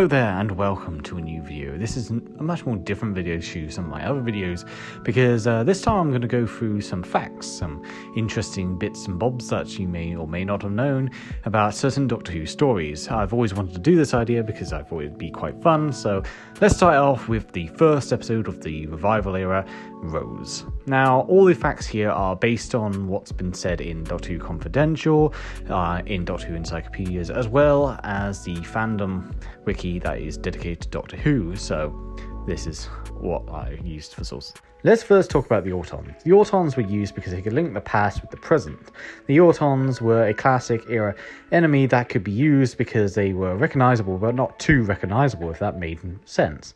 Hello there and welcome to a new video. This is a much more different video to some of my other videos because this time I'm going to go through some facts, some interesting bits and bobs that you may or may not have known about certain Doctor Who stories. I've always wanted to do this idea because I thought it'd be quite fun, so let's start off with the first episode of the revival era, Rose. Now, all the facts here are based on what's been said in Doctor Who Confidential, in Doctor Who encyclopedias, as well as the fandom wiki that is dedicated to Doctor Who, so this is what I used for sources. Let's first talk about the Autons. The Autons were used because they could link the past with the present. The Autons were a classic era enemy that could be used because they were recognisable, but not too recognisable, if that made sense.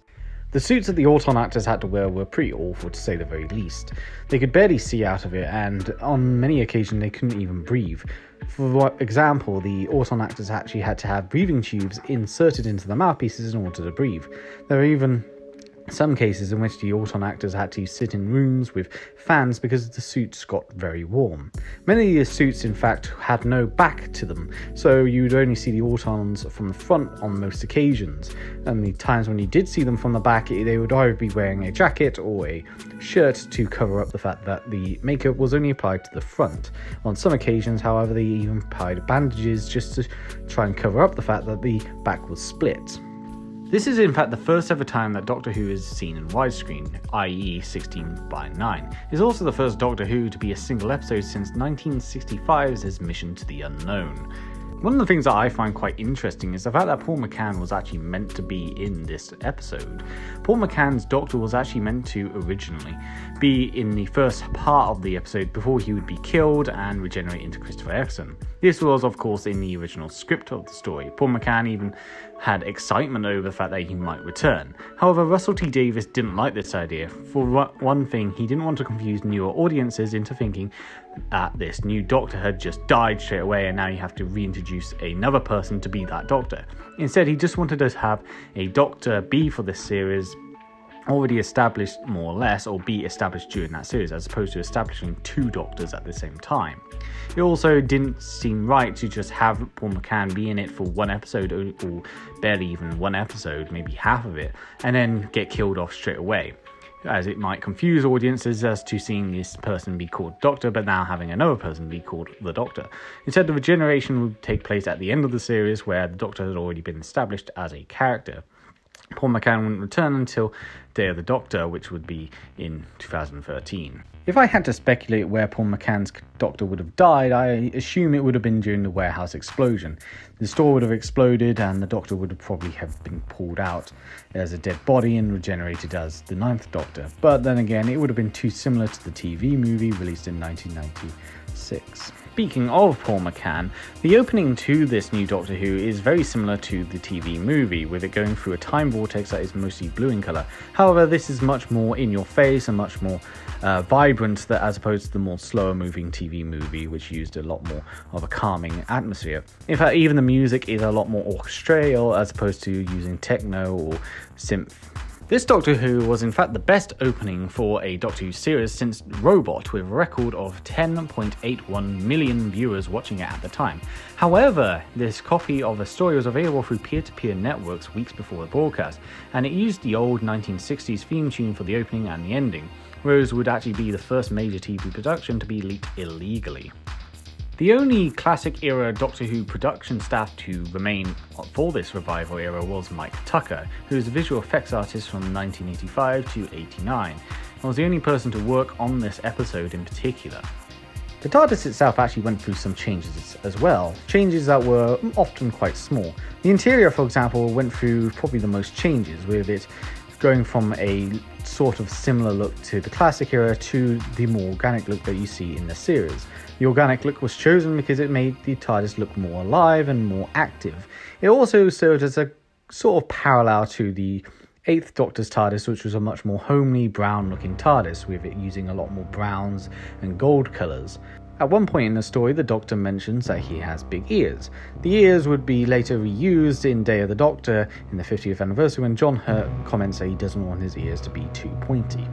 The suits that the Auton actors had to wear were pretty awful, to say the very least. They could barely see out of it, and on many occasions they couldn't even breathe. For example, the Auton actors actually had to have breathing tubes inserted into the mouthpieces in order to breathe. There were even some cases in which the Auton actors had to sit in rooms with fans because the suits got very warm. Many of the suits, in fact, had no back to them, so you'd only see the Autons from the front on most occasions. And the times when you did see them from the back, they would either be wearing a jacket or a shirt to cover up the fact that the makeup was only applied to the front. On some occasions, however, they even applied bandages just to try and cover up the fact that the back was split. This is in fact the first ever time that Doctor Who is seen in widescreen, i.e. 16:9. It is also the first Doctor Who to be a single episode since 1965's Mission to the Unknown. One of the things that I find quite interesting is the fact that Paul McCann was actually meant to be in this episode. Paul McCann's Doctor was actually meant to originally be in the first part of the episode before he would be killed and regenerate into Christopher Eccleston. This was, of course, in the original script of the story. Paul McCann even had excitement over the fact that he might return. However, Russell T Davies didn't like this idea. For one thing, he didn't want to confuse newer audiences into thinking that this new Doctor had just died straight away and now you have to reintroduce another person to be that Doctor. Instead, he just wanted to have a Doctor be for this series already established more or less, or be established during that series, as opposed to establishing two Doctors at the same time. It also didn't seem right to just have Paul McCann be in it for one episode, or barely even one episode, maybe half of it, and then get killed off straight away, as it might confuse audiences as to seeing this person be called Doctor, but now having another person be called the Doctor. Instead, the regeneration would take place at the end of the series, where the Doctor had already been established as a character. Paul McCann wouldn't return until Day of the Doctor, which would be in 2013. If I had to speculate where Paul McCann's Doctor would have died, I assume it would have been during the warehouse explosion. The store would have exploded and the Doctor would probably have been pulled out as a dead body and regenerated as the Ninth Doctor. But then again, it would have been too similar to the TV movie released in 1996. Speaking of Paul McCann, the opening to this new Doctor Who is very similar to the TV movie, with it going through a time vortex that is mostly blue in colour. However, this is much more in your face and much more vibrant as opposed to the more slower moving TV movie, which used a lot more of a calming atmosphere. In fact, even the music is a lot more orchestral as opposed to using techno or synth. This Doctor Who was in fact the best opening for a Doctor Who series since Robot, with a record of 10.81 million viewers watching it at the time. However, this copy of the story was available through peer-to-peer networks weeks before the broadcast, and it used the old 1960s theme tune for the opening and the ending. Rose would actually be the first major TV production to be leaked illegally. The only classic era Doctor Who production staff to remain for this revival era was Mike Tucker, who was a visual effects artist from 1985 to 89, and was the only person to work on this episode in particular. The TARDIS itself actually went through some changes as well, changes that were often quite small. The interior, for example, went through probably the most changes, with it going from a sort of similar look to the classic era to the more organic look that you see in the series. The organic look was chosen because it made the TARDIS look more alive and more active. It also served as a sort of parallel to the 8th Doctor's TARDIS, which was a much more homely brown looking TARDIS, with it using a lot more browns and gold colours. At one point in the story, the Doctor mentions that he has big ears. The ears would be later reused in Day of the Doctor in the 50th anniversary when John Hurt comments that he doesn't want his ears to be too pointy.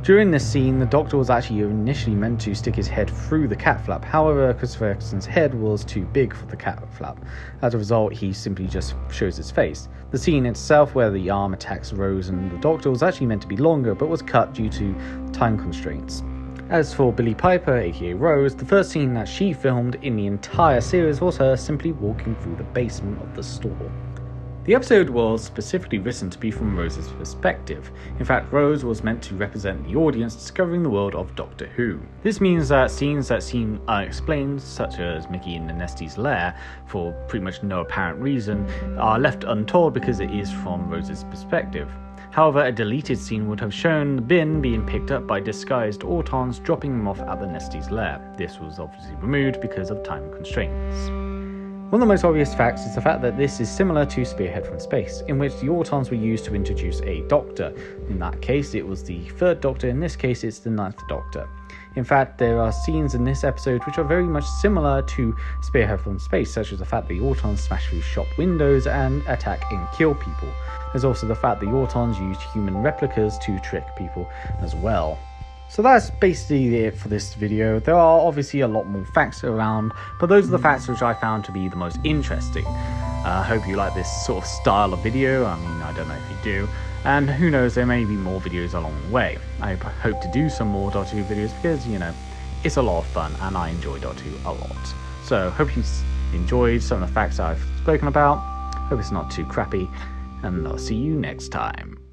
During this scene, the Doctor was actually initially meant to stick his head through the cat flap. However, Christopher Eccleston's head was too big for the cat flap. As a result, he simply just shows his face. The scene itself, where the arm attacks Rose and the Doctor, was actually meant to be longer, but was cut due to time constraints. As for Billie Piper, aka Rose, the first scene that she filmed in the entire series was her simply walking through the basement of the store. The episode was specifically written to be from Rose's perspective. In fact, Rose was meant to represent the audience discovering the world of Doctor Who. This means that scenes that seem unexplained, such as Mickey in the Nestie's lair, for pretty much no apparent reason, are left untold because it is from Rose's perspective. However, a deleted scene would have shown the bin being picked up by disguised Autons dropping them off at the Nestie's lair. This was obviously removed because of time constraints. One of the most obvious facts is the fact that this is similar to Spearhead from Space, in which the Autons were used to introduce a Doctor. In that case, it was the 3rd Doctor, in this case, it's the 9th Doctor. In fact, there are scenes in this episode which are very much similar to Spearhead from Space, such as the fact the Autons smash through shop windows and attack and kill people. There's also the fact the Autons used human replicas to trick people as well. So that's basically it for this video. There are obviously a lot more facts around, but those are the facts which I found to be the most interesting. I hope you like this sort of style of video. I mean, I don't know if you do. And who knows, there may be more videos along the way. I hope to do some more Doctor Who videos because, you know, it's a lot of fun and I enjoy Doctor Who a lot. So hope you enjoyed some of the facts I've spoken about. Hope it's not too crappy, and I'll see you next time.